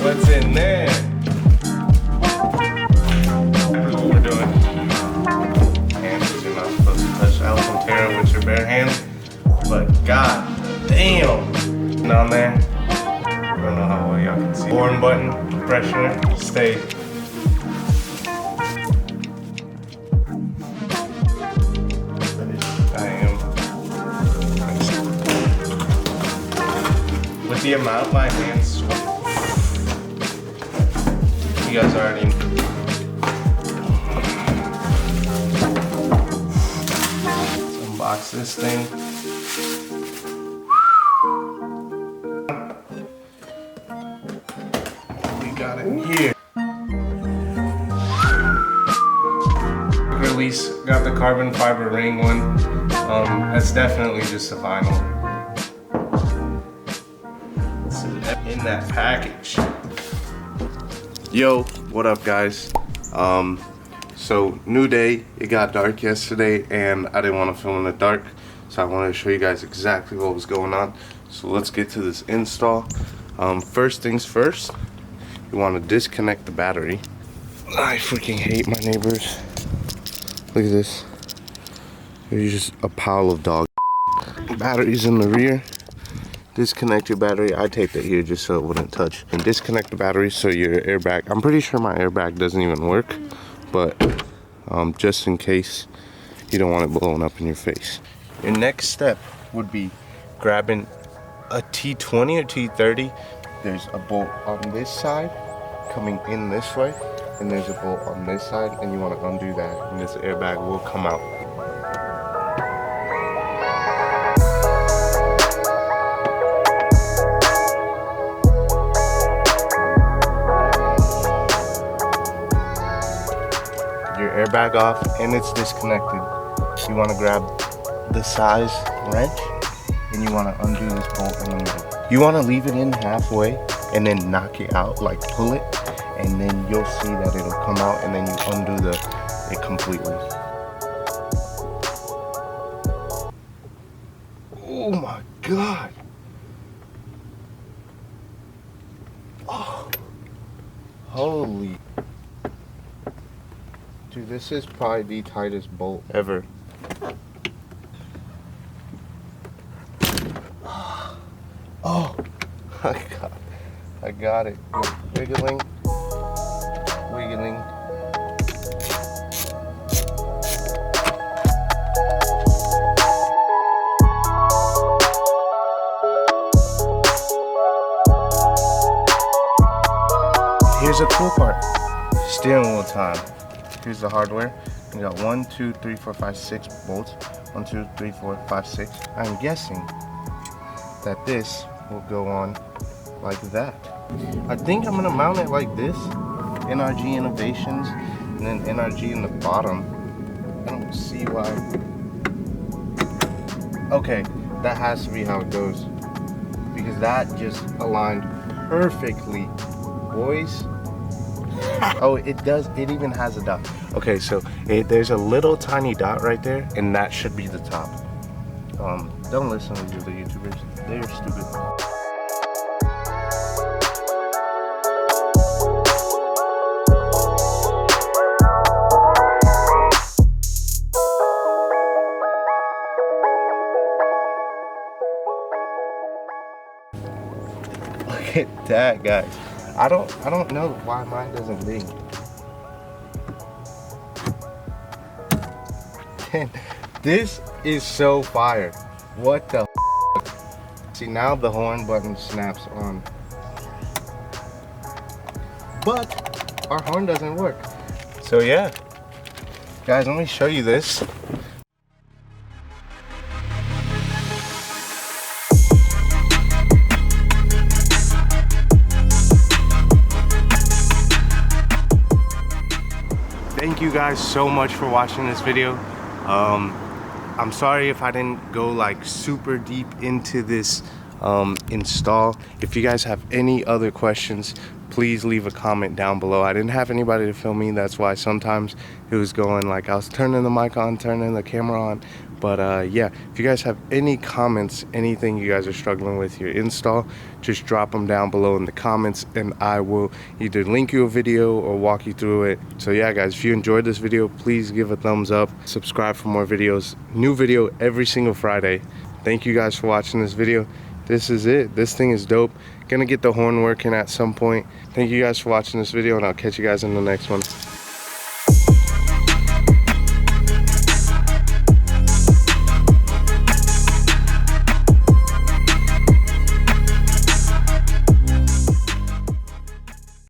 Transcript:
What's in there? Here's what we're doing. Hands that you're not supposed to touch. Alcantara with your bare hands. But god damn! Down there. I don't know how well y'all can see. Horn button, pressure, stay. I am. With the amount my hands swim. You guys already let's unbox this thing. We got it in here. Release, got the carbon fiber ring one. That's definitely just a vinyl. It's in that package. Yo, what up guys? So new day, it got dark yesterday and I didn't want to film in the dark, so I wanted to show you guys exactly what was going on. So let's get to this install. First things first, you want to disconnect the battery. I freaking hate my neighbors. Look at this. There's just a pile of dog. Batteries in the rear. Disconnect your battery. I taped it here just so it wouldn't touch. And disconnect the battery so your airbag, I'm pretty sure my airbag doesn't even work, but just in case you don't want it blowing up in your face. Your next step would be grabbing a T20 or T30. There's a bolt on this side coming in this way, and there's a bolt on this side, and you want to undo that, and this airbag will come out. Airbag off and it's disconnected. You want to grab the size wrench and you want to undo this bolt in the middle. You want to leave it in halfway and then knock it out, like pull it, and then you'll see that it'll come out, and then you undo it completely. Oh my god. Oh. Holy. Dude, this is probably the tightest bolt ever. Oh, I got it. Wiggling, wiggling. Here's a cool part. Steering wheel time. Here's the hardware. We got 1, 2, 3, 4, 5, 6 bolts. 1, 2, 3, 4, 5, 6. I'm guessing that this will go on like that. I think I'm gonna mount it like this. NRG Innovations, and then NRG in the bottom. I don't see why. Okay, that has to be how it goes, because that just aligned perfectly, boys. Oh, it does. It even has a dot. Okay, so there's a little tiny dot right there, and that should be the top. Don't listen to the YouTubers. They're stupid. Look at that, guys. I don't know why mine doesn't ring. This is so fire. What the f? See, now the horn button snaps on. But our horn doesn't work. So yeah. Guys, let me show you this. Thank you guys so much for watching this video. I'm sorry if I didn't go like super deep into this install. If you guys have any other questions, please leave a comment down below. I didn't have anybody to film me, that's why sometimes it was going like I was turning the mic on, turning the camera on. But yeah, if you guys have any comments, anything you guys are struggling with your install, just drop them down below in the comments and I will either link you a video or walk you through it. So yeah guys, if you enjoyed this video, please give a thumbs up, subscribe for more videos. New video every single Friday. Thank you guys for watching this video. This is it. This thing is dope. Gonna get the horn working at some point. Thank you guys for watching this video and I'll catch you guys in the next one.